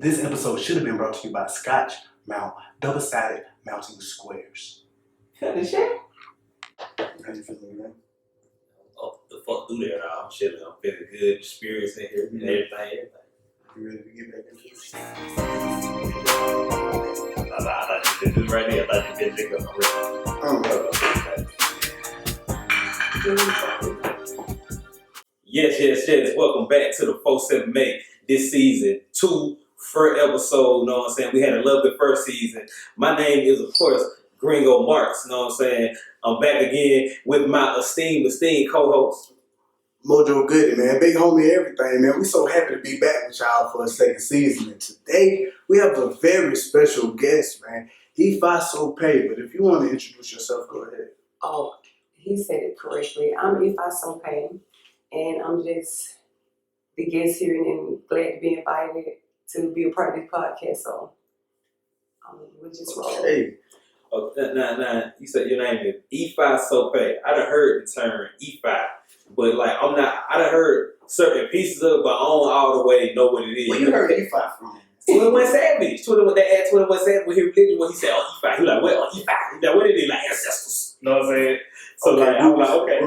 This episode should have been brought to you by Scotch Mount double-sided mounting squares. Cut shit. How you feeling, man? Oh, the fuck do that? I'm chilling. I'm feeling good. Spirits in here and everything. You ready to get back into this? I thought you did this right there. I thought you did this Yes. Welcome back to the 47 May. This season 2, first episode, know what I'm saying? We had a lovely first season. My name is, of course, Gringo Marks, know what I'm saying? I'm back again with my esteemed co-host. Mojo Goody, man. Big homie everything, man. We so happy to be back with y'all for a second season. And today, we have a very special guest, man. Ifa Sope. But if you want to introduce yourself, go ahead. Oh, he said it correctly. I'm Ifa Sope, and I'm just the guest here and glad to be invited to be a part of this podcast. So, we just roll. Hey. Oh, now, you said your name is Ifa Sope. I done heard the term Ifa, but like I done heard certain pieces of it, but I don't all the way know what it is. Where you heard Ifa from? 21 Savage. 21, they had 21 Savage with his religion when he said, oh, Ifa. He like, well, Ifa. He like, what is it? Like ancestors. You know what I'm saying? So okay, like, I'm like, okay.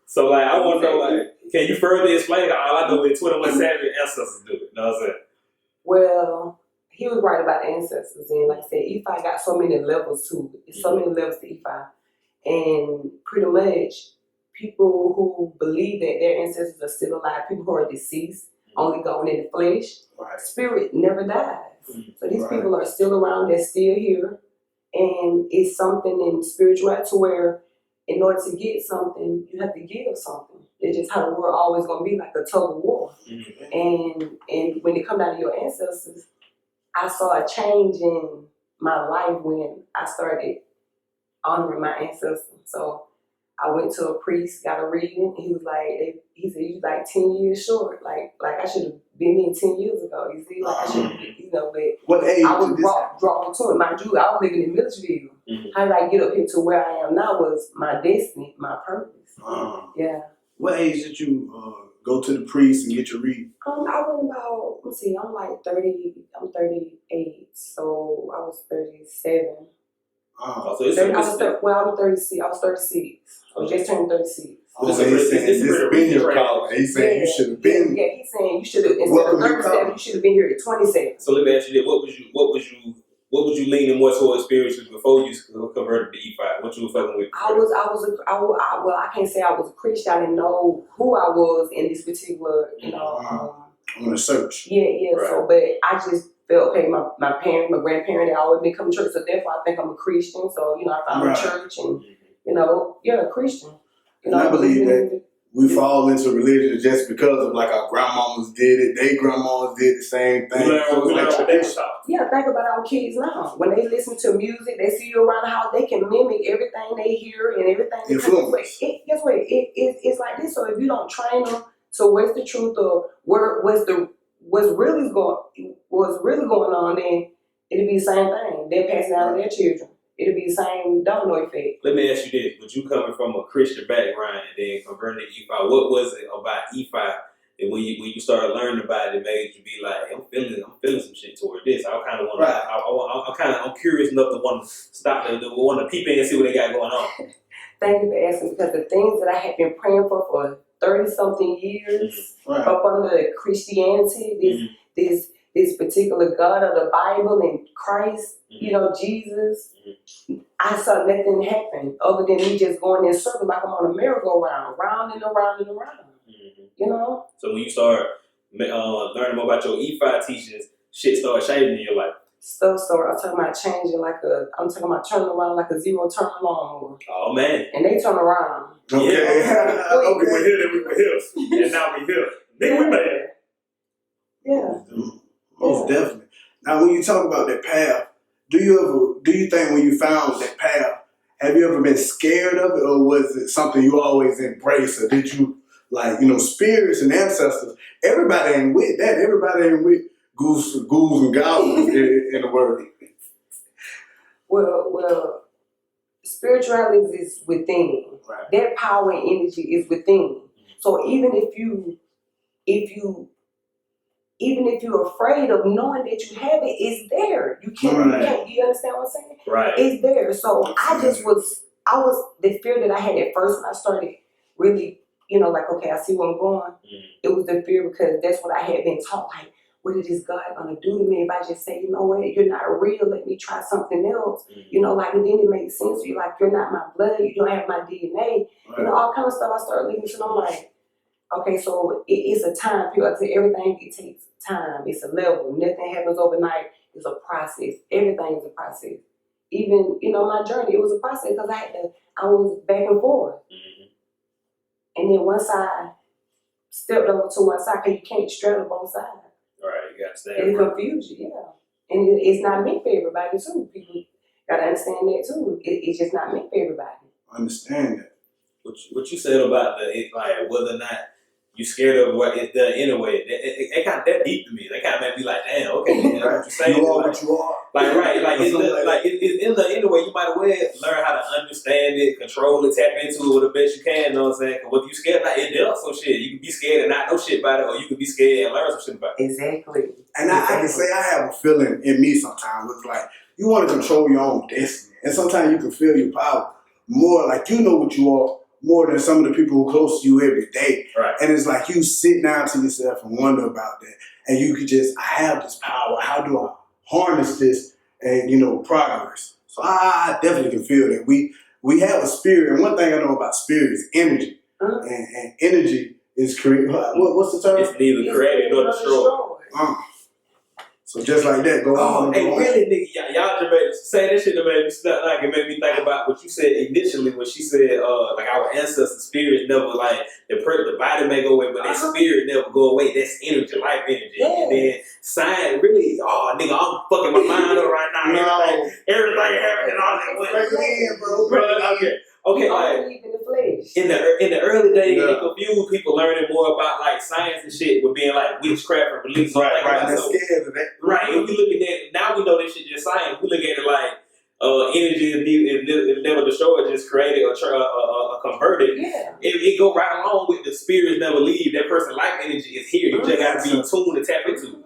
So like, I want to know, like, can you further explain? All I know is 21 Savage ancestors do it. You know what I'm saying? Well, he was right about ancestors, and like I said, Ifa got so many levels to it. There's so many levels to Ifa, and pretty much people who believe that their ancestors are still alive, people who are deceased, only going in the flesh, right. Spirit never dies. So these right. people are still around, they're still here, and it's something in spirituality to where in order to get something, you have to give something. It's just how the world always gonna be, like a tug of war. And when it come down to your ancestors, I saw a change in my life when I started honoring my ancestors. So I went to a priest, got a reading, and he was like, he said, you're like 10 years short. Like I should have been in 10 years ago. You see, like I should have, but what age I was drawn to it. Mind you, I was living in Milledgeville. How did I get up here to where I am now was my destiny, my purpose. Yeah. What age did you go to the priest and get your reading? I went about, let's see, I'm like 30, I'm 38, so I was 37. So I'm 36. I was 36. I was just turning 36. Oh, he's saying this has been your call. He's saying you should have been. Yeah, he's saying you should have, instead of 37, you should have been here at 27. So let me ask you this: what was you leaning more towards spiritually before you converted to E5? What you were fucking with? I can't say I was a Christian. I didn't know who I was in this particular, On a search. Yeah. Right. So, but I just felt, okay, my parents, my grandparents, they always been coming to church, so therefore I think I'm a Christian. So, I found a church and, a Christian. And I believe that we fall into religion just because of like our grandmamas did it, their grandmas did the same thing. Yeah, think about our kids now. When they listen to music, they see you around the house, they can mimic everything they hear and everything. Guess what? It's like this. So if you don't train them to what's the truth or what's really going on, then it'll be the same thing. They're passing out to their children. It'll be the same domino effect. Let me ask you this: with you coming from a Christian background and then converting to E5, what was it about E5 that when you started learning about it, made you be like, I'm feeling some shit toward this? I kind of want I'm curious enough to want to stop to want to peep in and see what they got going on. Thank you for asking, because the things that I had been praying for 30-something years up under Christianity, this particular God of the Bible and Christ, Jesus, I saw nothing happen other than me just going in circles like I'm on a merry-go-round, round and around and around. So when you start learning more about your E5 teachings, shit started changing in your life. Stuff started. I'm talking about changing I'm talking about turning around like a zero-turn lawnmower. Oh, man. And they turn around. Okay. We were here, then we were here. And now we here. Then we made it. Yeah. Most definitely. Now, when you talk about that path, do you think when you found that path, have you ever been scared of it, or was it something you always embraced, or did you spirits and ancestors? Everybody ain't with that. Everybody ain't with ghouls and goblins in the word. Well, spirituality is within. Right. That power and energy is within. So even if you even if you're afraid of knowing that you have it, it's there. You can't, you understand what I'm saying? Right. It's there. So I was the fear that I had at first when I started really, like, okay, I see where I'm going. It was the fear because that's what I had been taught. Like, what is this God gonna do to me if I just say, you know what, you're not real, let me try something else. And then it makes sense. You're like, you're not my blood, you don't have my DNA. All kind of stuff I started listening to. And I'm like, okay, so it's a time period. I say everything, it takes time. It's a level. Nothing happens overnight. It's a process. Everything is a process. Even, my journey, it was a process because I was back and forth. And then once I stepped over to one side, because you can't straddle both sides. Right, you got to stand. It'll confuse you, yeah. And it's not meant for everybody, too. People got to understand that, too. It's just not meant for everybody. Understand that. What you said about whether or not you scared of what it done anyway, it kind of that deep to me. That kind of made me like, damn, okay, what you're saying. You are what you are. In the way you might well learn how to understand it, control it, tap into it with the best you can. You know what I'm saying? Because what you scared about, it does some shit. You can be scared and not know shit about it, or you can be scared and learn some shit about it. Exactly. And I can say I have a feeling in me sometimes. It's like you want to control your own destiny, and sometimes you can feel your power more. Like you know what you are more than some of the people who are close to you every day. Right. And it's like you sit down to yourself and wonder about that. And you could just, I have this power. How do I harness this and, progress? So I definitely can feel that. We have a spirit. And one thing I know about spirit is energy. And energy is created. What's the term? It's neither created nor destroyed. So just like that, go on. Hey, really, nigga, y'all just made say that shit that made me snap. Like it made me think about what you said initially when she said, like our ancestors' spirits never the body may go away, but their spirit never go away. That's energy, life energy. Yeah. And then science really, nigga, I'm fucking my mind up right now. Everything happening all that way. Okay, like in the early days, they confused people learning more about like science and shit with being like witchcraft and beliefs. Right. They're scared of that. Right. If we look at that now, we know this shit just science. We look at it like energy is never destroyed, just created or converted. Yeah. It go right along with the spirits never leave. That person's life energy is here. You just gotta be tuned to tap into it.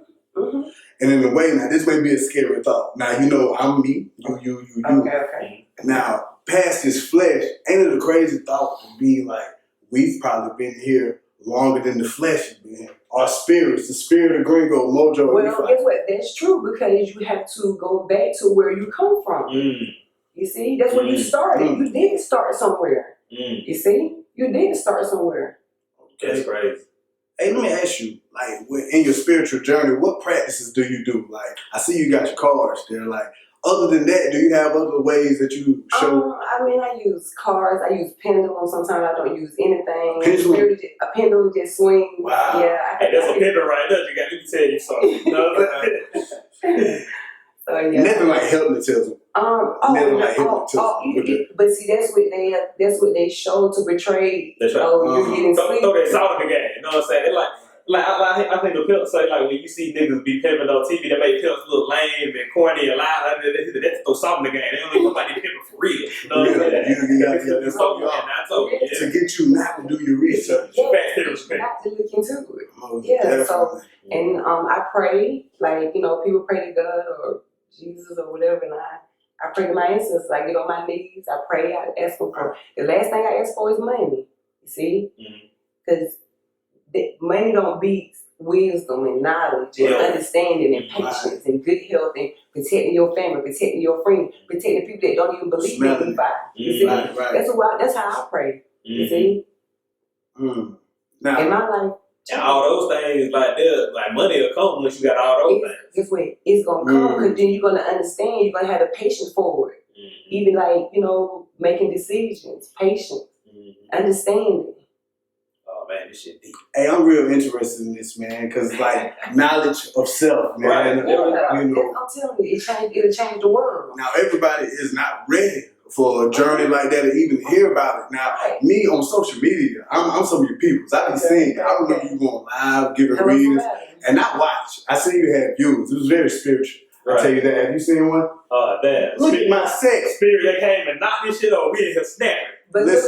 And in a way, now this may be a scary thought. Now I'm me, you. Okay. Now, past this flesh, ain't it a crazy thought to be like, we've probably been here longer than the flesh has been. Our spirits, the spirit of Gringo, Mojo. Well, guess what? That's true because you have to go back to where you come from. You see, that's where you started. You didn't start somewhere. You see, you didn't start somewhere. That's crazy. Hey, let me ask you, like, in your spiritual journey, what practices do you do? Like, I see you got your cards there. Like, other than that, do you have other ways that you show? I use cards. I use pendulum. Sometimes I don't use anything. Pendulum? A pendulum just swings. Wow. Yeah. Hey, that's a pendulum right there. You got me tell you something. You know what I'm saying? So, yeah. Nothing like hypnotism. But see, that's what they show to portray. That's right. You're getting sleep. Throw that salt in the game. You know what I'm saying? I think the pimps say like when you see niggas be pimping on TV, they make pimps look lame and corny and loud. That's throw salt in the game. They don't even nobody pimping for real. You know what I'm saying? You got to get this to get you not to do your research. Not to look into it. So and I pray, like people pray to God or Jesus or whatever, and I pray to my ancestors. I get on my knees. I pray. I ask them for the last thing I ask for is money. You see, because money don't beat wisdom and knowledge and understanding and patience and good health and protecting your family, protecting your friends, protecting people that don't even believe in Ifa. You see, that's how I pray. You see, now in my life. And all those things like money will come once you got all those things. Guess what? It's gonna come because then you're gonna understand. You're gonna have the patience for it. Even making decisions, patience, understanding. Oh man, this shit deep. Hey, I'm real interested in this, man, because like knowledge of self, man. Right. I'm telling you, it'll change the world. Now everybody is not ready for a journey like that to even hear about it. Now, me on social media, I'm some of your peoples. I be seeing it. I remember you going live, giving readings, and not watch. I see you had views. It was very spiritual. Right. I tell you that. Have you seen one? Damn. Look at my sex. Spirit that came and knocked this shit over. We in here snapping. But look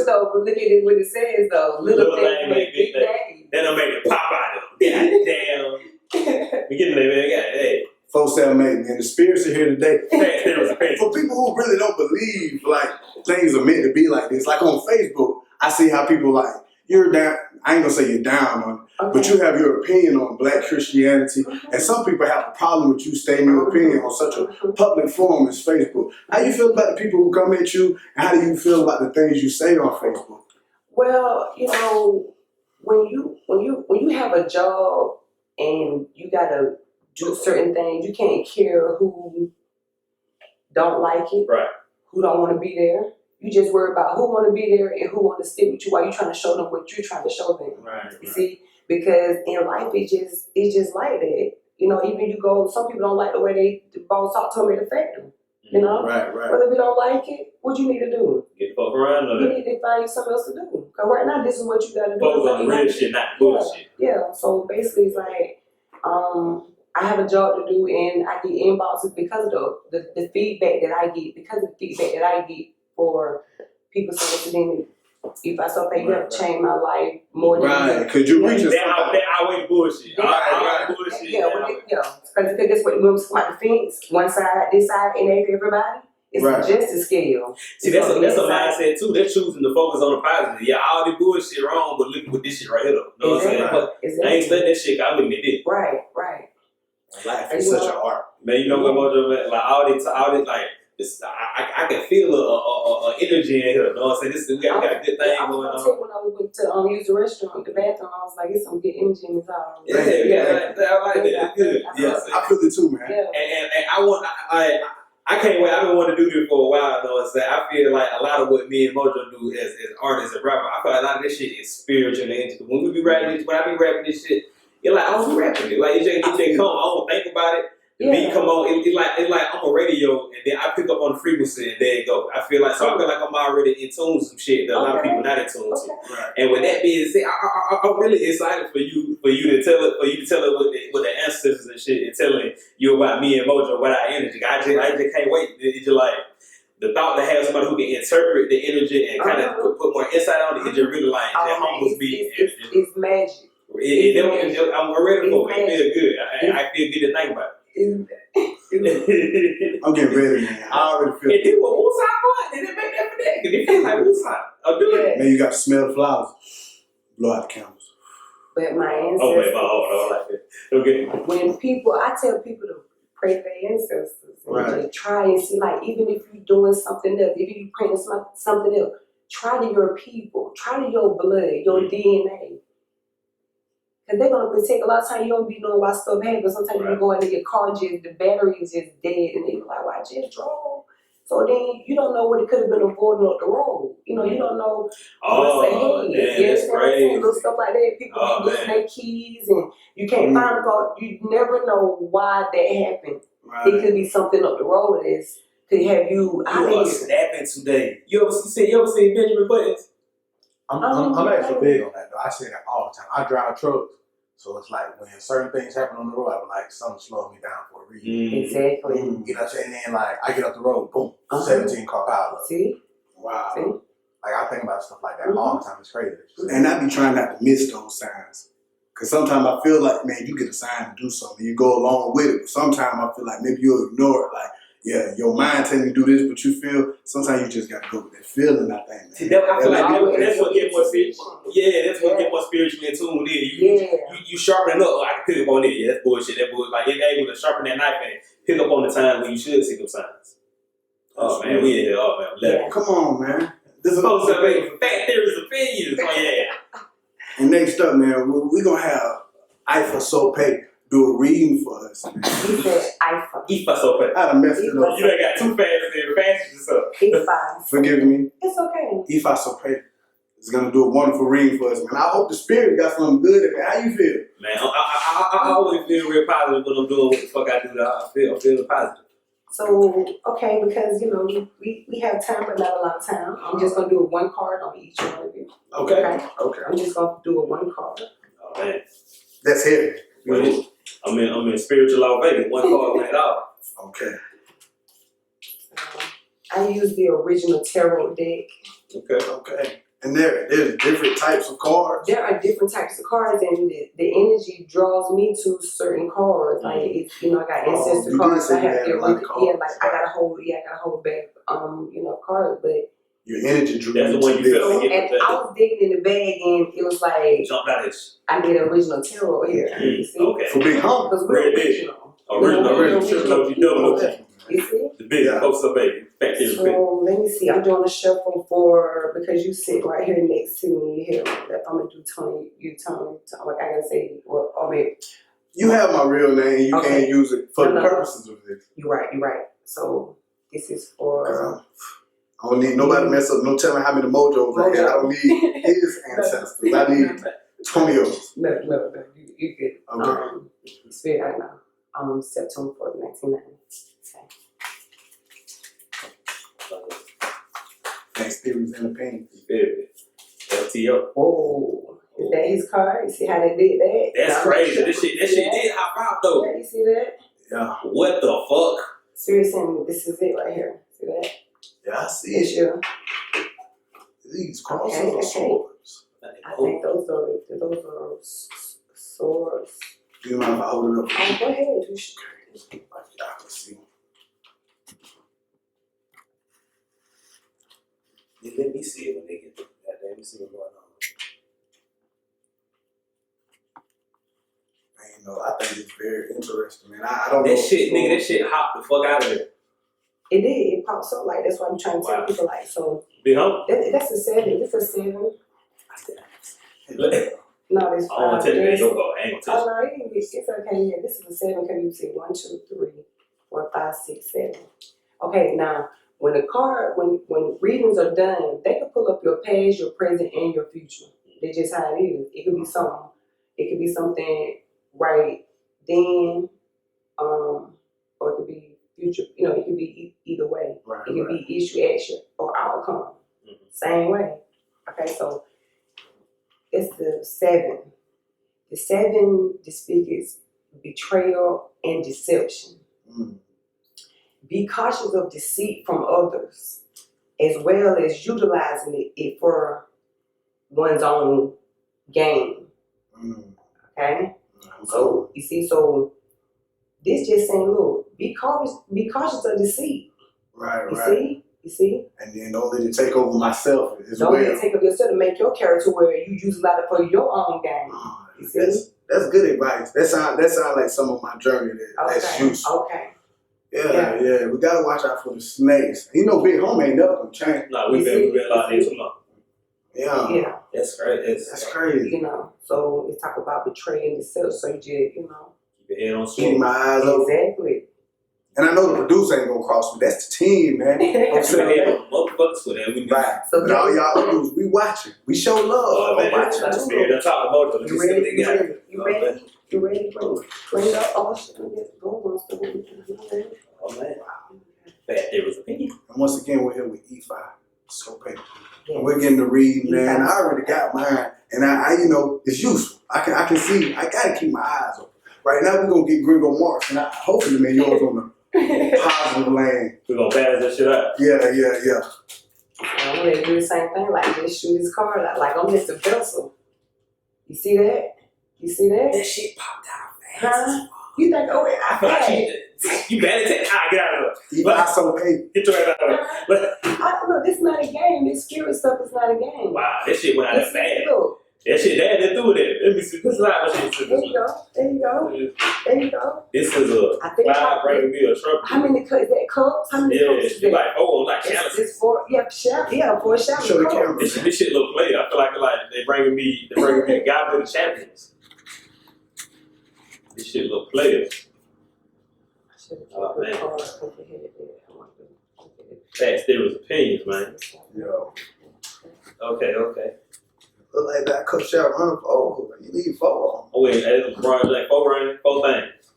at it what it says though. Little things make big days. That'll make it pop out of them. Damn. We getting there, man. Hey. 478, man. The spirits are here today. There was a pain. For people who really don't believe like things are meant to be like this, like on Facebook, I see how people like you're down. I ain't gonna say you're down on it, but you have your opinion on Black Christianity, and some people have a problem with you stating your opinion on such a public forum as Facebook. How you feel about the people who come at you, and how do you feel about the things you say on Facebook? Well, you know, when you have a job and you gotta do certain things, you can't care who don't like it, right? Who don't want to be there. You just worry about who want to be there and who want to stick with you while you're trying to show them what you're trying to show them. Right. You see, because in life it's just like that. You know, even you go, some people don't like the way the boss talk to them and affect them. You know, right. But if you don't like it, what you need to do? Get the fuck around. You need to find something else to do. Because right now, this is what you got to do. Focus on the real shit, not bullshit. Yeah. So basically, it's like I have a job to do, and I get inboxes because of the feedback that I get. Because of the feedback that I get for people saying, Ifa Sope, you have changed my life more than right. Could you reach us? That always bullshit. Bullshit. Yeah, because that's what moves my defense. One side, this side, and everybody. It's a justice scale. See, that's a mindset too. They're choosing to focus on the positive. Yeah, all the bullshit wrong, but look at this shit right here though. You know what I'm saying? But I ain't studying that shit. I'm looking at this. Right. Life is such an art. Man, you know what, Mojo? Like all this, like this, I can feel a energy in here. You know what I'm saying? We got a good thing going on. When I went to use the restroom, the bathroom, I was like, "It's some good energy in this house." Yeah, I like that. It's good. Yes, I feel it too, man. Yeah. And I can't wait. I've been wanting to do this for a while. You know what I'm saying? I feel like a lot of what me and Mojo do as artists and rappers, I feel like a lot of this shit is spiritual. When we be rapping this, when I be rapping this shit, you're like, I was rapping it. Like, it just come, I don't think about it. The beat come on, it's like I'm a radio, and then I pick up on the frequency, and there it go. I feel like I'm already in tune with some shit that a lot of people not in tune to. Right. And with that being said, I'm really excited for you to tell it with the ancestors and shit, and telling you about me and Mojo, about our energy. I just can't wait. It's just like the thought to have somebody who can interpret the energy and kind of put more insight on it. It just really like that humbles me. It's magic. I'm ready for it. It feel good. I feel good to think about it. I'm getting ready, man. I already feel it. Did what Woosah want? Did it make that for that? Because it feels like Woosah. I'm doing it. Man, you got to smell the flowers. Blow out the candles. But my ancestors. Oh, wait, I like that. Okay. When I tell people to pray for their ancestors, right. And try and see, like, even if you're doing something else, if you're praying something else, try to your people, try to your blood, your DNA. Because they're going to take a lot of time. You don't be knowing why stuff happens. But sometimes you go into your car, the battery is just dead. And they're like, why I just drove? So then you don't know what it could have been avoided up the road. You know, you don't know what's ahead. That's crazy. Little stuff like that. People losing their keys and you can't find them. You never know why that happened. Right. It could be something up the road that could have you out You are here. snapping today. You ever see Benjamin Buttons? I'm actually big on that though. I say that all the time. I drive trucks, so it's like when certain things happen on the road, I'm like, something slowing me down for a reason. Exactly. You know what I'm saying? And then like I get up the road, boom, 17 car pile up. See? Wow. See? Like I think about stuff like that all the time. It's crazy. And I be trying not to miss those signs. Because sometimes I feel like, man, you get a sign to do something, you go along with it. But sometimes I feel like maybe you'll ignore it. Like, yeah, your mind telling you to do this, but you feel, sometimes you just got to go with that feeling, I think. See, I feel like that's what gets more spiritual. Yeah, that's what gets more spiritually in tune with it. You sharpen it up. I can pick up on it. Yeah, that's bullshit. That bullshit. Like, you're able to sharpen that knife and pick up on the time when you should see them signs. Oh, man, we in here. Oh, man. Come on, man. This is supposed to be fat theories opinions. Oh, yeah. And next up, man, we're going to have Ifa Sope do a reading for us, man. He said Ifa. Ifa Sope. I done messed it up. You done got too fast and fast yourself. Ifa. Forgive me. It's okay. Ifa Sope is going to do a wonderful reading for us, man. I hope the spirit got something good in it. How you feel? Man, I always feel real positive when I'm doing what the fuck I do. I feel positive. So, okay, because, you know, we have time, but not a lot of time. I'm just going to do a one card on each one of you. Okay. I'm just going to do a one card. Oh, man. That's heavy. I'm in spiritual law, baby. One card went it all. Okay. I use the original tarot deck. Okay. And there's different types of cards. There are different types of cards, and the energy draws me to certain cards. Like it's, I got ancestor you cards. did I say you have had the a lot of original. Yeah, cards. like I got a whole bag, cards. But Your energy drew That's you the one to you this. felt like and I was digging in the bag, and it was like Jumped out of I did original tarot here. You see? Okay. For Big Hump. Because we're Red original. Original. Triple OG, double OG. You see? The big Yeah. Ifa Sope. Fat theory. So let me see. I'm doing a shuffle because you sit right here next to me. Here, I'm gonna do Tony. Like I can say, well, I mean, You have my real name. You Okay. can't use it for the No. purposes of this. you're right. So this is for. Girl, I don't need nobody to mess up. No telling how many mojos I had. I don't need his ancestors. I need Tonio's. No, you good. Okay. Spirit, I know. September 4th, 1990. Thanks, theories and opinions. LTO. Whoa. Is that his card? You see how they did that? That's crazy. That shit did hop out though. Yeah, you see that? Yeah. What the fuck? Seriously, this is it right here. See that? Yeah, I see It's it. you. These crosses Okay. are swords. I think those are swords. Do you mind if I hold it up? Oh, go ahead. You should. I can see. Yeah, let me see it when they get that. Let me see what's going on. Man, I think it's very interesting, man. I don't know. That shit, nigga, that shit hopped the fuck out of there. It did. It pops up like that's what I'm trying to tell people. Like so, Big Hump? that's a 7. It's a 7. No, it's I don't want 5. to tell you that your call. I ain't gonna Oh touch no, it's okay. Yeah, this is a 7. Can you see 1, 2, 3, 4, 5, 6, 7? Okay, now when when readings are done, they can pull up your past, your present, and your future. That's just how it is. It could be something. It could be something right then, or it could be future. It could be either way. Right, It could be issue, action, or outcome. Same way. Okay, so it's the 7. The 7 speaks betrayal and deception. Mm. Be cautious of deceit from others, as well as utilizing it for one's own gain. Mm. Okay? So you see, so this just saying, look, be cautious of deceit. Right, You right. see? And then don't let it take over myself as Don't well. let it take up yourself to make your character where you use a lot of for your own gain. You see? That's good advice. That sound like some of my journey that's useful. Okay. Yeah. We gotta watch out for the snakes. Big homie ain't never gonna change. No, we've been like this too long. Yeah. That's crazy. That's crazy. So it's talk about betraying yourself. So you just, Keep your head on Keep swivel. my eyes open. Exactly. And I know the producer ain't gonna cross me. That's the team, man. I'm Keep your saying head that. on motherfuckers with that. We Right. So But all y'all others, we watching. We show love. Oh, man, watching. that's spirit. That's all about it. You ready? You ready? Bring up all shit. Oh, man. Bad theory's opinion. And once again, we're here with Ifa Sope. Yes. We're getting to read, man. I already got mine, and I it's useful. I can see. I gotta keep my eyes open. Right now, we're gonna get Gringo Marks, and hopefully, man, yours on the positive lane. We're gonna pass that shit out. Yeah. I'm ready to do the same thing. Like just shoot his card out. Like I'm just a vessel. You see that? That shit popped out fast. Huh? You think? Oh, I Like, had it. you better take get out of there. Ifa Sope. Get your ass out of there. Look, this not a game. This spirit stuff is not a game. Wow, that shit went out of bad. Look, That shit, they threw it in. Let me see. This is how shit. there you go. This is a I think cloud bringing me a trumpet. how many cups? Is that cups? How many Yeah, cups is it's that? like, like chalices. It's 4. Yeah, yeah, 4 showers. Show the camera. This shit look player. I feel like they bringing me the goblet of champions. This shit look player. Oh, man. Fast theories opinions, man. Yo, Okay. look like that cup shot run 4. You need 4. Oh wait, that's LeBron James. 4 things.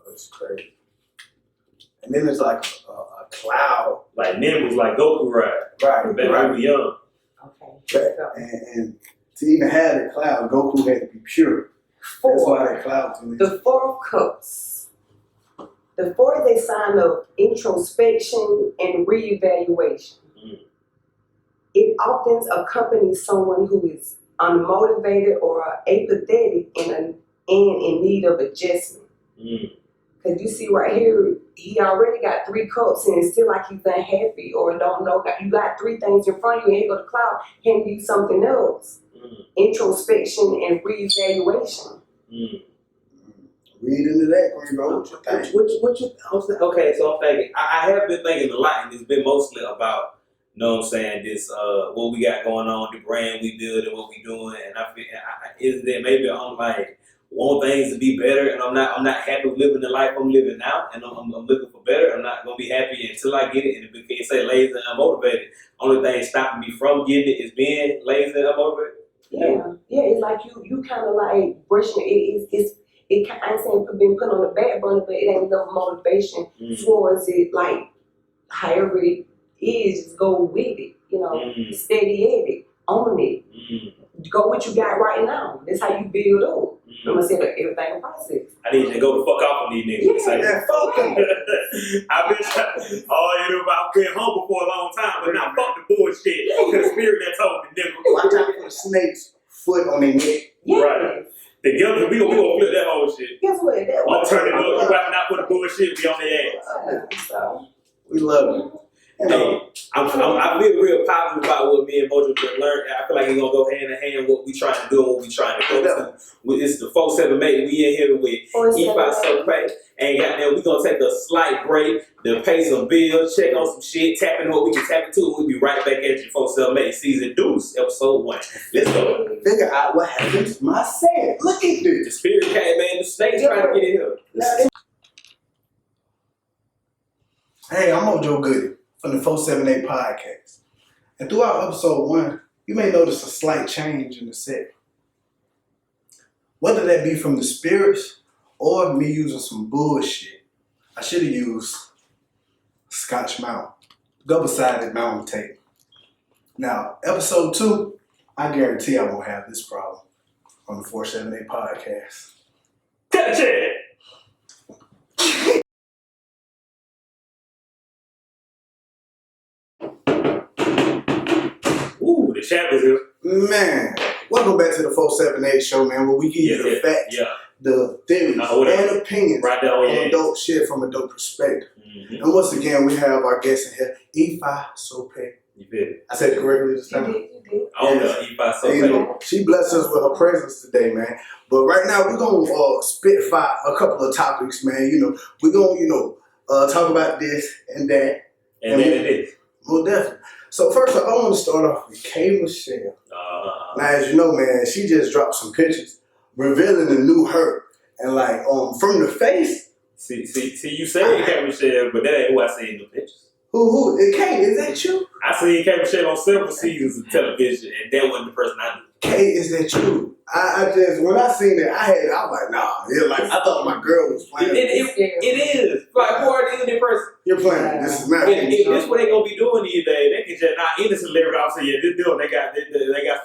That's crazy. And then it's like a cloud. Like Nimbus, like Goku ride. Right. Back when we were young. Okay. And to even have that cloud, Goku had to be pure. That's why that cloud to me. The 4 of Cups. The 4 is a sign of introspection and reevaluation. Mm. it often accompanies someone who is unmotivated or apathetic and in need of adjustment. Because you see right here, he already got 3 cups and it's still like he's unhappy or don't know. You got 3 things in front of you and here go the cloud, handing you something else. Introspection and reevaluation. Read into that, Greenbo. What you think? Okay, so I'm thinking, I have been thinking a lot, and it's been mostly about, you know what I'm saying, this, what we got going on, the brand we build and what we doing, and I feel, is that maybe I'm like, want things to be better, and I'm not happy with living the life I'm living now, and I'm looking for better. I'm not gonna be happy until I get it, and if you can't say lazy and unmotivated, only thing stopping me from getting it is being lazy and unmotivated. Yeah, it's like you kind of like brushing it. I ain't saying been put on the back burner, but it ain't enough motivation towards it. Like however it is, just go with it. You know, steady at it, own it. Go what you got right now. That's how you build up. I'm gonna say that everything in process. I need to go the fuck off on these niggas. Fuck them. I've been I've been humble for a long time, but now fuck the bullshit. Because spirit that told me, nigga. Watch out for the snake's foot on their neck. Right. Together, we gonna flip that whole shit. Guess what? I'm turning up. You about not put the bullshit be on their ass. So. We love it. Hey, I feel real positive about what me and Mojo just learned. I feel like it's gonna go hand in hand what we trying to do and what we trying to go to. It's the 4-7 mate. We in here with Ifa Sope. And goddamn, we gonna take a slight break to pay some bills, check on some shit, tap in what we can tap into, and we'll be right back at you 4-7 mate season deuce, episode 1. Let's go. Figure out what happened to my sand. Look at this. The spirit came, man. The snake trying to get in here. Hey, I'm Mojo Goody from the 478 podcast. And throughout episode 1, you may notice a slight change in the set. Whether that be from the spirits or me using some bullshit, I should have used Scotch Mount, double-sided mountain tape. Now, episode 2, I guarantee I won't have this problem on the 478 podcast. Touch it! Ooh, the champ is here. Man, welcome back to the 478 show, man, where we give you the facts, the theories, and opinions on dope shit from a dope perspective. And once again, we have our guest in here, Ifa Sope. You did. I said it correctly this time? You did. Oh, no, Ifa Sope. You know, she blessed us with her presence today, man. But right now, we're going to spitfire a couple of topics, man. You know, we're going to, talk about this and that. And then it is. Well, definitely. So first off, I want to start off with K. Michelle. Now, as you know, man, she just dropped some pictures revealing the new her. And like, from the face. See, you say K. Michelle, but that ain't who I see in the pictures. Who? K, is that you? I seen K. Michelle on several seasons of television, and that wasn't the person I knew. K, is that you? I just, when I seen it, I was like, nah. Yeah, like, I thought my girl was playing. It is. Like, who are the person? You're playing. This is not. If this what they gonna be doing these days, they can just not innocent live it off. Say, yeah, this deal, they got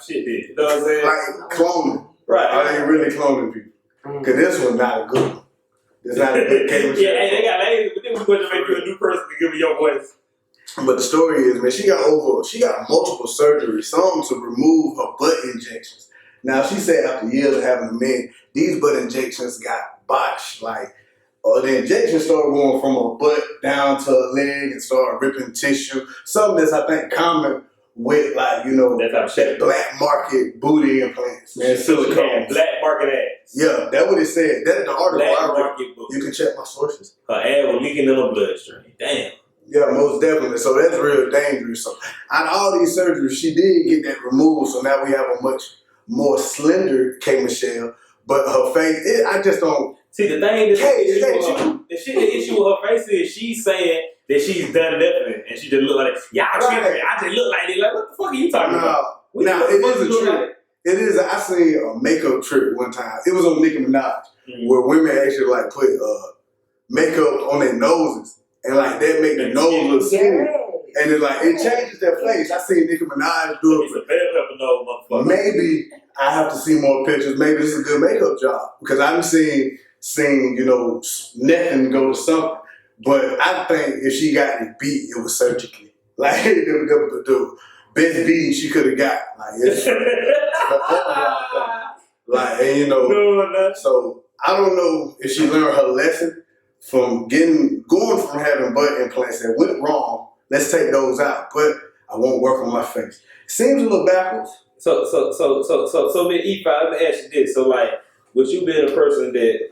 some shit there. You know what I'm saying? Like cloning. Right. Are they really cloning people? Because this one's not a good one. It's not a good K. Michelle. Yeah, hey, they got lazy, but then we going to make you a new person to give you your voice. But the story is, man, she got multiple surgeries, some to remove her butt injections. Now, she said after years of having a man, these butt injections got botched. Like, the injection started going from her butt down to her leg and started ripping tissue. Something that's, I think, common with, like, you know, that black market booty implants. Man, silicone. Black market ass. Yeah, that's what it said. That's the article black I read. Market booty. You can check my sources. Her ass was leaking in her bloodstream. Damn. Yeah, most definitely. So that's real dangerous. So out of all these surgeries, she did get that removed. So now we have a much more slender K. Michelle. But her face, I just don't. See, the thing the issue with her face is she's saying that she's done nothing and she just look like, y'all treat me. I just look like this. Like, what the fuck are you talking about? Now, it is a trick. It is. I seen a makeup trick one time. It was on Nicki Minaj, where women actually like put makeup on their noses. And like that make the nose look skinny. And it like it changes their face. I seen Nicki Minaj do it. It's a bell pepper nose, motherfucker. Maybe I have to see more pictures. Maybe this is a good makeup job. Because I've seen, you know, nothing go to something. But I think if she got it beat, it was surgically. Like best beating she could have got. Like, it's like, and you know, so I don't know if she learned her lesson from going from having butt implants that went wrong. Let's take those out, but I won't work on my face. Seems a little backwards. So, man, Ifa, let me ask you this. So, like, with you being a person that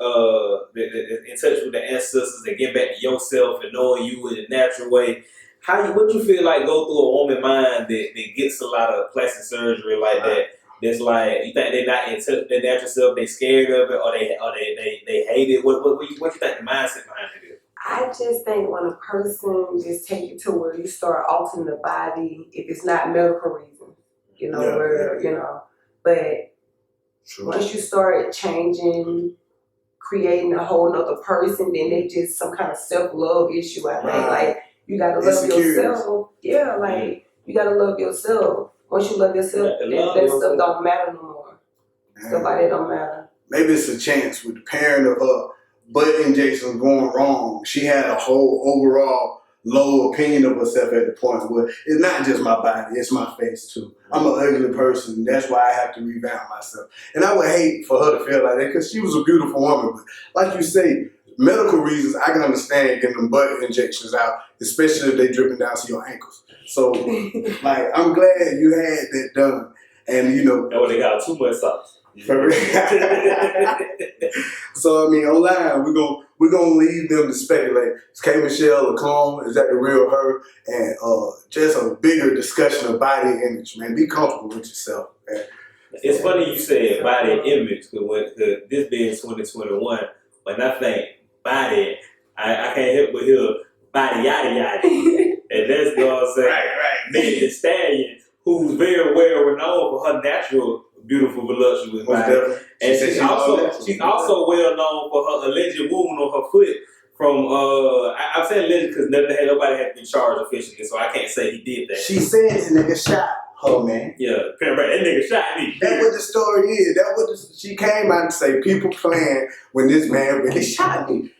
in touch with the ancestors and getting back to yourself and knowing you in a natural way, what you feel like go through a woman's mind that gets a lot of plastic surgery like that? That's like, you think they're not in touch with their natural self, they scared of it, or they hate it? What you think the mindset behind it is? I just think when a person just take you to where you start altering the body, if it's not medical reason, you know, but once you start changing, creating a whole nother person, then they just some kind of self-love issue, I think. Like, you gotta love yourself. Yeah, like, you gotta love yourself. Once you love yourself, that stuff don't matter no more. Stuff like that don't matter. Maybe it's a chance with the parent of her butt injections going wrong. She had a whole overall low opinion of herself at the point where it's not just my body, it's my face too. I'm an ugly person. That's why I have to revamp myself. And I would hate for her to feel like that because she was a beautiful woman. But like you say, medical reasons, I can understand getting them butt injections out, especially if they dripping down to your ankles. So, like, I'm glad you had that done. And, you know. Oh, they got too much sauce. So, I mean, online, we're gonna leave them to speculate. Is K. Michelle a clone? Is that the real her? And just a bigger discussion of body image, man. Be comfortable with yourself, man. It's funny you said body image, because this being 2021, when I think body, I can't help but hear body yada yada. And that's what I'm saying. Right. Megan Thee Stallion, who's very well renowned for her natural, beautiful, voluptuous body. And she's also well known for her alleged wound on her foot from, I'm saying alleged because nobody has been charged officially, so I can't say he did that. She said the nigga shot her, man. Yeah, that nigga shot me. That's what the story is. She came out and say people playing when this man really shot me.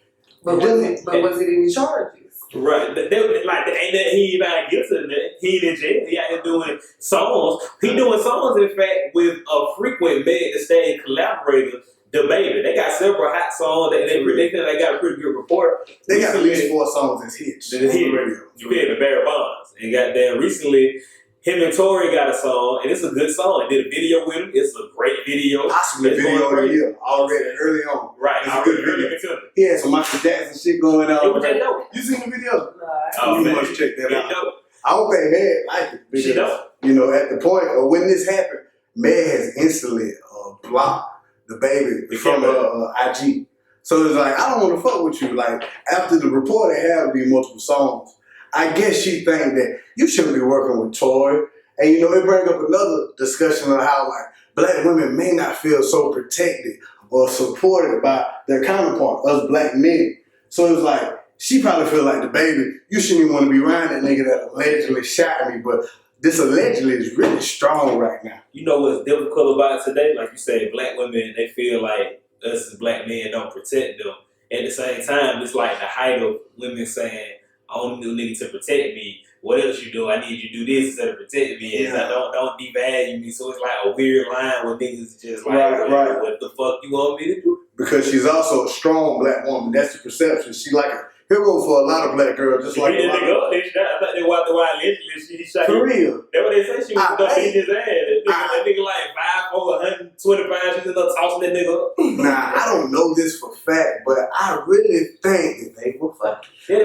But was it any charges? Right, he even guilty of that. He in jail. He out here doing songs. He doing songs, in fact, with a frequent Meg Thee Stallion collaborator, DaBaby. They got several hot songs. They think they got a pretty good report. They got at least 4 songs as hits. You hear the Barry Bonds. And goddamn, recently, him and Tory got a song, and it's a good song. They did a video with him. It's a great video. Possibly video of the year already early on. Right, it's a good video. He had some Michael Jackson shit going on. It was just dope. You seen the video? No, you must check that out. I don't think Meg like it because, you know, at the point of when this happened, Meg has instantly blocked DaBaby from IG. So it's like, I don't want to fuck with you. Like, after the report, they have these multiple songs. I guess she think that you shouldn't be working with Tory. And, you know, it brings up another discussion on how, like, black women may not feel so protected or supported by their counterpart, us black men. So it's like, she probably feel like DaBaby, you shouldn't even want to be around that nigga that allegedly shot me. But this allegedly is really strong right now. You know what's difficult about it today? Like you say, black women, they feel like us as black men don't protect them. At the same time, it's like the height of women saying, I don't need a nigga to protect me. What else you do? I need you to do this instead of protect me. Yeah. Like, don't devalue me. So it's like a weird line where niggas just like, right. What the fuck you want me to do? Because she's also a strong black woman. That's the perception. She like a hero for a lot of black girls. Just like a lot of I thought they walked the wild allegedly. He shot for real. That's what they say. She was gonna beat his ass. That nigga like 5'4", 125. She's gonna tossing that nigga up. Nah, I don't know this for fact, but I really think that they were fucking. There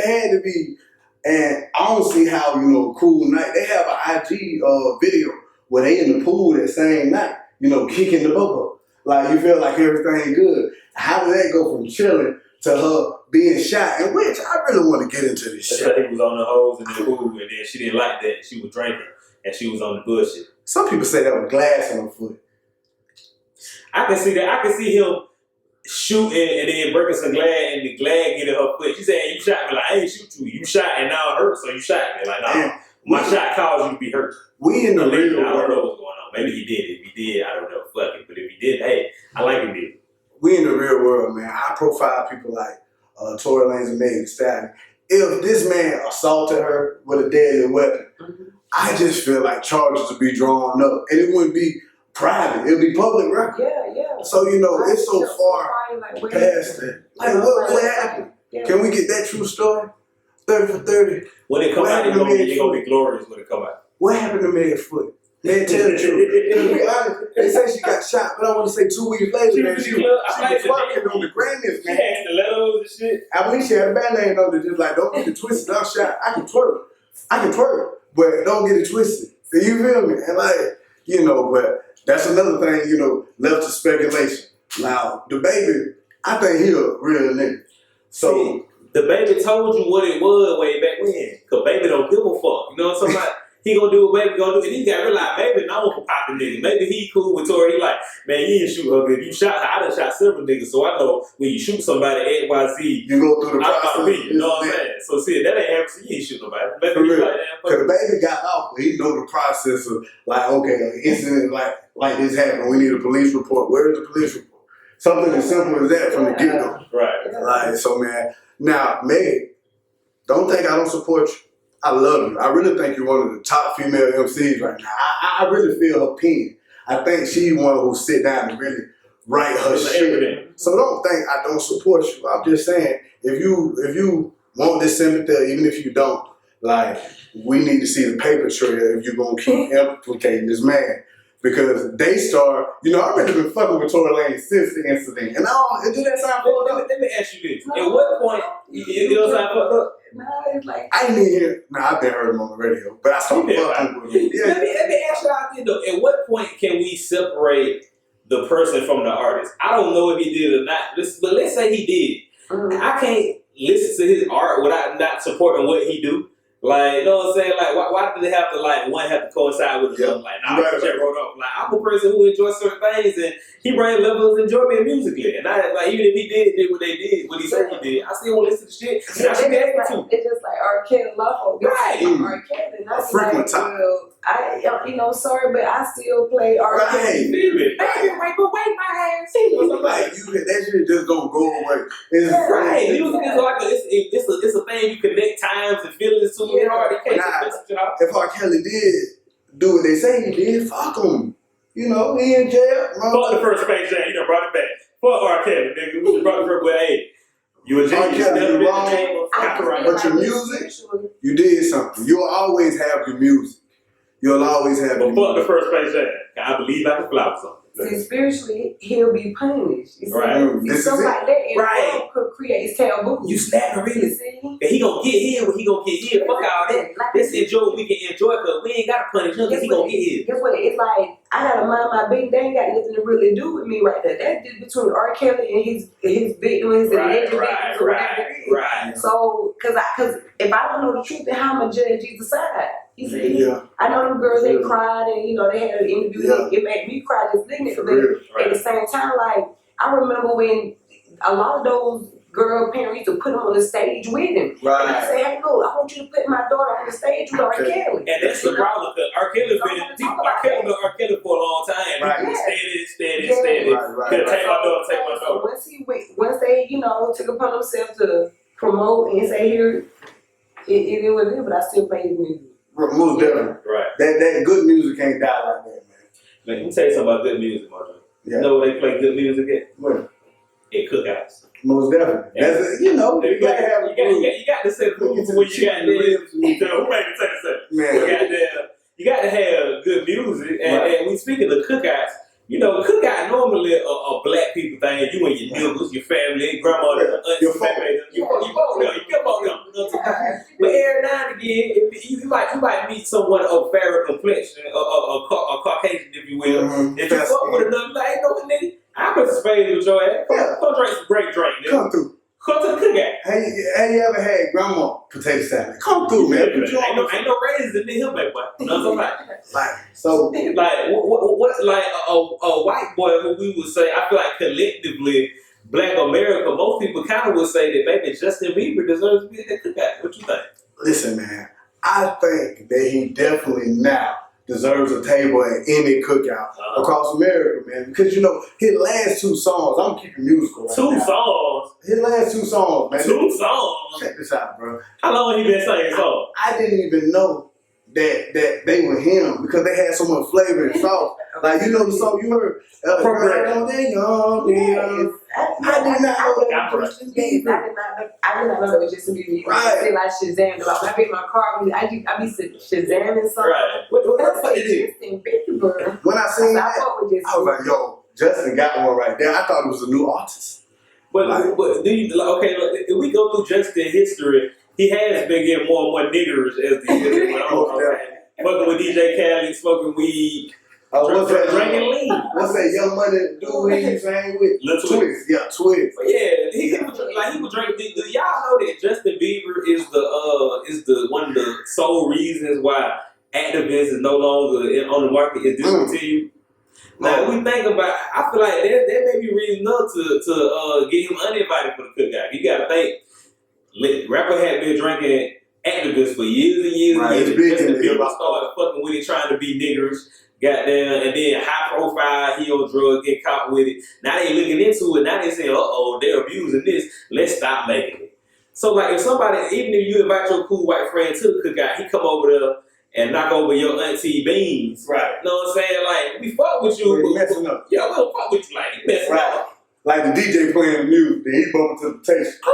had to be. And I don't see how, you know, cool night. They have an IG video where they in the pool that same night, you know, kicking the bubble. Like, you feel like everything good. How did that go from chilling to her being shot? And which I really want to get into this shit. He was on the hose in the pool, and then she didn't like that. She was drinking, and she was on the bullshit. Some people say that was glass on her foot. I can see that. I can see him shooting and then breaking some glass and the glass getting her foot. She said, you shot me. Like, I ain't shoot you. You shot and now it hurts, so you shot me. Like, nah, my shot caused you to be hurt. We in the real world. I don't know what's going on. Maybe he did. If he did, I don't know. Fuck it. But if he did, hey, I like him did. We in the real world, man. I profile people like Tory Lanez and Meg Thee Stallion. If this man assaulted her with a deadly weapon, I just feel like charges would be drawn up, and it wouldn't be private. It'd be public record. Yeah. So you know, it's so far like, past that. Like, what happened? Yeah. Can we get that true story? 30 for 30. When it come out, it's gonna be glorious when it come out. What happened to Meg Foot? Man, tell the truth. To be honest, they say she got shot, but I want to say 2 weeks later, man, she was fucking on the Grammys, man. She had stilettos and shit. I believe she had a band on it, just like, don't get it twisted. I'm shot. I can twerk, but don't get it twisted. You feel me? And like, you know, but that's another thing, you know, left to speculation. Now, DaBaby, I think he a real nigga. So, see, DaBaby told you what it was way back when. Cause Baby don't give a fuck. You know what I'm talking about? He gonna do what Baby gonna do. And he got realized Baby known for popping niggas. Maybe he cool with Tory. He like, man, you didn't shoot her. If you shot her, I done shot several niggas. So I know when you shoot somebody at XYZ, you go through the process. You know what I'm saying? So see, that ain't happening. So you ain't shoot nobody. Baby, for real. Like, cause DaBaby got off, but he know the process of like, okay, an incident like this happened. We need a police report. Where is the police report? Something as simple as that from the get-go. Right. Like, so man, now, Meg, don't think I don't support you. I love you. I really think you're one of the top female MCs right now. I really feel her pen. I think she's one who sit down and really write her shit. So don't think I don't support you. I'm just saying, if you want this sympathy, even if you don't, like, we need to see the paper trail if you're gonna keep implicating this man. Because they start, you know, I've really been fucking with Tory Lanez since the incident. And did that sound fucked up? Let me ask you this. At what point, you know sound fucked up? Nah, it's like, I didn't hear, I've been heard him on the radio, but I started fucking with him. Yeah. Let me ask you out there though. At what point can we separate the person from the artist? I don't know if he did or not, but let's say he did. I can't listen to his art without not supporting what he do. Like, you know what I'm saying? Like, why do they have to, like, one have to coincide with the other? Like, nah, I just wrote up. Like, I'm a person who enjoys certain things, and he brings levels of enjoyment musically. And I, like, even if he did what they did, what he said he did, I still want to listen to shit. And I should be able to. It's just like R. Kelly love. Right. R. Kelly. And I frequent time. Well, you know, sorry, but I still play R. Kelly. Baby, Wait my ass. Like, that shit just don't go away. It's right. Music is like it's a thing you connect times and feelings to. It's hard to catch. If R. Kelly did do what they say he did, fuck him. You know, he in jail. Fuck the first Space Jam. You done brought it back. Fuck R. Kelly, nigga. We just brought it back with, hey, you a genius. R. Kelly, you wrong. But your music, you did something. You'll always have your music. You'll always have your music. But fuck the first Space Jam. I believe I can fly with something. See, spiritually, he'll be punished. You see? Right. This Something like that in right. world could create taboo. You snapping really. See? And he gonna get here when he gonna get here. Fuck all that. Let's enjoy what we can enjoy because we ain't gotta punish him because he gonna get here. Guess what? It's like, I gotta mind my business. They ain't got nothing to really do with me right there. That's just between R. Kelly and his victims and alleged victims. Right. So, cause if I don't know the truth, then how am I judge either side? You see? Yeah. I know them girls, they cried and, you know, they had an interview. Yeah. It made me cry just listening to it. But at the same time, like, I remember when a lot of those girl parents used to put them on the stage with him. Right. And I say, hey, look, I want you to put my daughter on the stage with R. Kelly. And that's the problem because R. Kelly been R. Kelly for a long time. Right. Steady. Right. Take my daughter. So once they, you know, took upon themselves to promote and say, here, it was it, but I still play his music. Most definitely. Right. That good music can't die like that, man. Let me tell you something about good music, Marjorie. Yeah. You know where they play good music at? Where? At cookouts. Most definitely. Yeah. That's you know, you gotta have a groove. You got to set the mood for when you got there. Who made me take a second? Man. You got to have good music. And we speaking of cookouts, you know, cookout normally a black people thing. You and your niggas, your family, grandmother, aunts, your folk. You get both them. But every now and again, you might meet someone of fairer complexion, a Caucasian, if you will. Mm-hmm. If you fuck with another, like, hey, no, nigga, I participate with your ass. Come drink some great drink, nigga. Come through. Come to the cookout. Have you ever had grandma potato salad? Come through, man. Ain't no raisins in the hill, baby. You know what I'm saying? Like, so. Like, what like a white boy who we would say, I feel like collectively, Black America, most people kind of would say that maybe Justin Bieber deserves to be at that cookout. What you think? Listen, man, I think that he definitely now deserves a table at any cookout across America, man. Because, you know, his last 2 songs, I'm keeping musical right now. 2 songs? His last 2 songs, man. 2 songs? Check this out, bro. How long he been singing songs? I didn't even know that they were him because they had so much flavor and sauce. Like, you know the song you heard? Appropriate. I did not know that was Justin Bieber. I did not know that was Justin Bieber. Right. I feel like Shazam. Like, when I be in my car, I be Shazamming something. Right. What the fuck is Justin Bieber? When I seen that, fuck with Justin I was like, yo, Justin got one right there. I thought it was a new artist. But do you, okay, look, if we go through Justin history, he has been getting more and more niggerish as the years went on. Fucking with DJ Khaled, smoking weed, drinking lean. What's that Young Money dude he sang with? Lil Twist. Yeah, Twist. But yeah, he was drinking. Do y'all know that Justin Bieber is the one of the sole reasons why activists is no longer on the market is discontinued? Now, we think about, I feel like there may be reason enough to get him uninvited for the cookout. You gotta think, rapper had been drinking activists for years and years and years. Justin Bieber started fucking with it, trying to be niggerish, goddamn, and then high profile, he on drugs, get caught with it. Now they looking into it, now they saying, they're abusing this, let's stop making it. So like if somebody, even if you invite your cool white friend to the cookout, he come over there and knock over your auntie beans. Right. You know what I'm saying? Like, we fuck with you. But messing up. Yeah, we don't fuck with you. Like, you messing up. Like the DJ playing the music, then he bump into the taste. I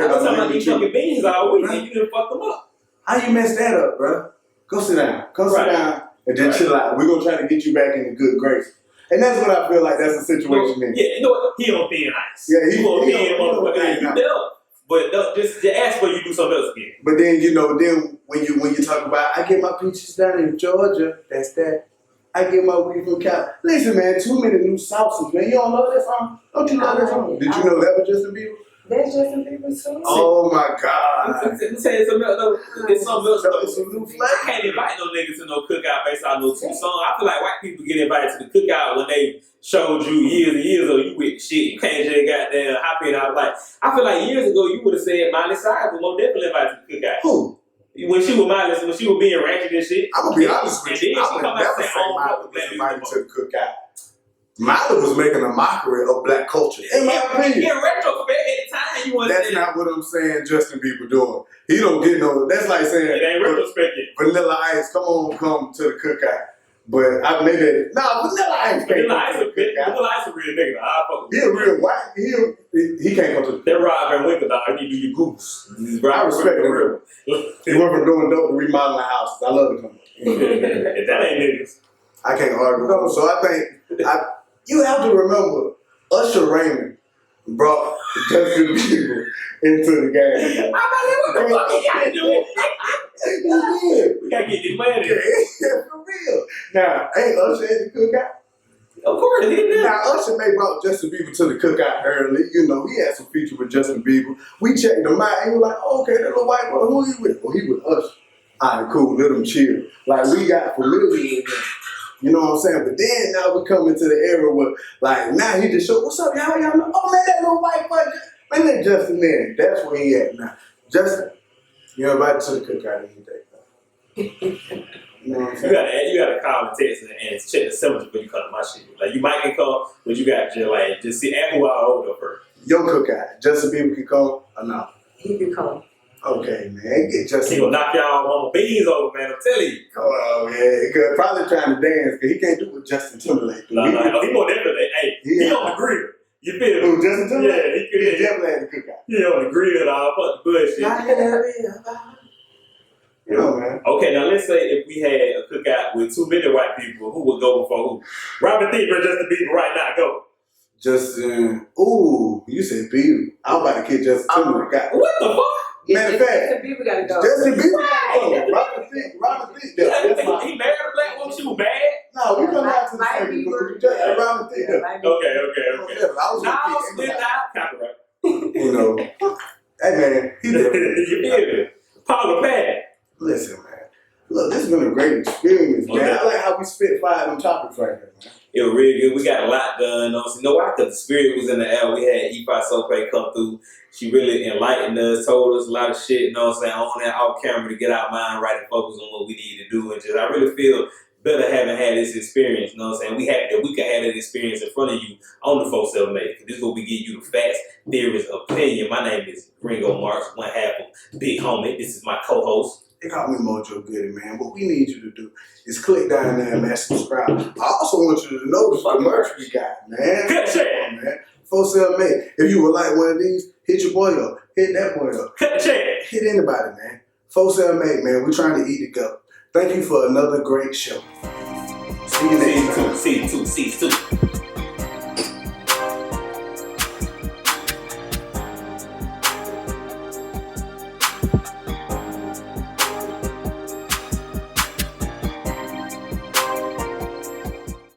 was talking about these fucking beans all week, and you didn't fuck them up. How you mess that up, bro? Go sit down. Sit down and then chill out. We're going to try to get you back in the good grace. And that's what I feel like that's the situation in. Yeah, you know what? He don't be nice. Yeah, he don't be nice. But just ask for you do something else again. But then, then when you talk about, I get my peaches down in Georgia, that's that. I get my weed from Cali. Listen, man, too many new sauces, man. You don't know that song? Don't you know that song? Did you know that was Justin Bieber? That's Justin Bieber too. Oh my God. I'm saying something else. It's something else. It's a new flavor. I can't invite no niggas to no cookout based on no two songs. I feel like white people get invited to the cookout when they showed you years and years ago you with shit. You can't just goddamn hop in out. Like, I feel like years ago you would have said Miley Cyrus was more definitely invited to the cookout. Who? When she was Miley, when she was being ratchet and shit. I'm gonna be honest with you. I would never say Miley was invited to the cookout. Miley was making a mockery of black culture. In my opinion. In retrospect, at the time, you want to That's not what I'm saying Justin Bieber doing. He don't get no, that's like saying, it ain't retrospect yet. Vanilla Ice, come to the cookout. But I maybe, Vanilla Ice can't come to the cookout. Vanilla Ice a real nigga. He a real white, he can't come to the cookout. That Rob Van Winkle, dog, you do your goose. I respect him. He went from doing dope to remodeling houses. I love him. If that ain't niggas. I can't argue with him. So I think, you have to remember, Usher Raymond brought Justin Bieber into the game. I'm like, what the fuck you gotta do? We gotta get this money. Yeah, for real. Now, ain't Usher at the cookout? Of course, he did. Now, Usher may brought Justin Bieber to the cookout early. You know, he had some feature with Justin Bieber. We checked him out, and he was like, okay, that little white boy, who he with? Well, he with Usher. All right, cool, let him chill. Like, we got familiar with him. You know what I'm saying? But then now we come into the era where, like, now he just showed, what's up, y'all know? Oh, man, that little white boy, man, that Justin there. That's where he at now. Justin, you're invited to the cookout any day. You know what I'm saying? You gotta call and text and check the temperature before you come to my shit. Like, you might can call, but you got to just see who I over there first. Your cookout, Justin Bieber can come or no? He can come. Okay, man, get Justin. He gonna knock y'all mama beans over, man. I'm telling you. Oh yeah, he could probably trying to dance because he can't do what Justin Timberlake do. No, he more definitely. Hey, he on the grill. You feel me? Who, Justin Timberlake? Yeah, he could. He definitely had the cookout. He on the grill and all fuck the bullshit. You know, man. Okay, now let's say if we had a cookout with too many white people, who would go before who? Robert Thede or Justin Bieber right now, go. Justin, ooh, you said Bieber. I'm about to kick Justin Timberlake. What the fuck? Matter of fact, Justin Bieber gotta go. Justin Bieber gotta go. Robert Thede. He married a black woman, she was bad? No, we come out to the same people. Robert Thede. Okay. I was now, split out, copyright. You know, hey man, he definitely. You feel me? Paul Pad. Listen, man. Look, this has been a great experience, man. I like how we spit fire on topics right here, man. It was really good. We got a lot done. You know why? Because the spirit was in the air. We had Ifa Sope come through. She really enlightened us, told us a lot of shit, you know what I'm saying, on and off camera to get our mind right and focus on what we need to do. And just, I really feel better having had this experience, you know what I'm saying? We happy that we can have that experience in front of you on the 478. This is where we give you the facts, theories, opinion. My name is Ringo Marks, one half of Big Homie. This is my co-host. They call me Mojo Goody, man. What we need you to do is click down there, man, subscribe. I also want you to notice the merch we got, man. Good shit. Come on, man. For sale, mate. If you would like one of these, hit your boy up. Hit that boy up. Cut the check. Hit anybody, man. For sale, mate, man. We're trying to eat together. Thank you for another great show. See you next time. See you too.